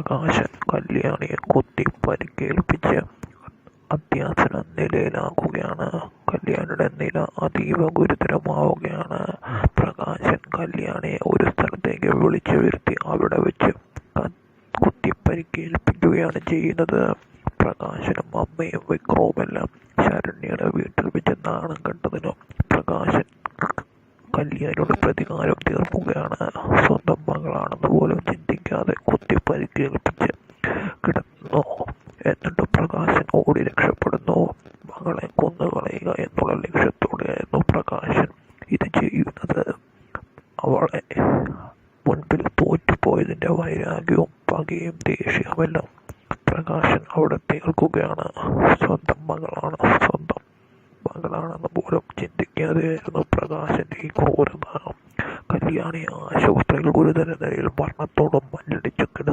പ്രകാശൻ കല്യാണിയെ കുത്തി പരിക്കേൽപ്പിച്ച് അത്യാസന്ന നിലയിലാക്കുകയാണ്. കല്യാണിയുടെ നില അതീവ ഗുരുതരമാവുകയാണ്. പ്രകാശൻ കല്യാണിയെ ഒരു സ്ഥലത്തേക്ക് വിളിച്ചു വരുത്തി അവിടെ വെച്ച് കുത്തി പരിക്കേൽപ്പിക്കുകയാണ് ചെയ്യുന്നത്. പ്രകാശനും അമ്മയും വിക്രവുമെല്ലാം ശരണ്യയുടെ വീട്ടിൽ വെച്ച് നാണം കണ്ടതിനും പ്രകാശൻ കല്യാണിയുടെ പ്രതികാരം തീർക്കുകയാണ്. സ്വന്തം മകളാണെന്ന് പോലും ചിന്തിക്കാതെ കുത്തി പരിക്കേൽപ്പിച്ച് കിടന്നു. എന്നിട്ട് പ്രകാശൻ ഓടി രക്ഷപ്പെടുന്നു. മകളെ കൊന്നുകളയുക എന്നുള്ള ലക്ഷ്യത്തോടെയായിരുന്നു പ്രകാശൻ ഇത് ചെയ്യുന്നത്. അവളെ മുൻപിൽ തോറ്റുപോയതിൻ്റെ വൈരാഗ്യവും പകയും ദേഷ്യവുമെല്ലാം പ്രകാശൻ അവിടെ തീർക്കുകയാണ്. സ്വന്തം മകളാണെന്ന് പോലും ചിന്തിക്കാതെയായിരുന്നു പ്രകാശൻ്റെ ഈ ക്രൂരത. കല്യാണി ആശുപത്രിയിൽ ഗുരുതര നിലയിൽ മരണത്തോടും മല്ലടിച്ചു കിടന്നു.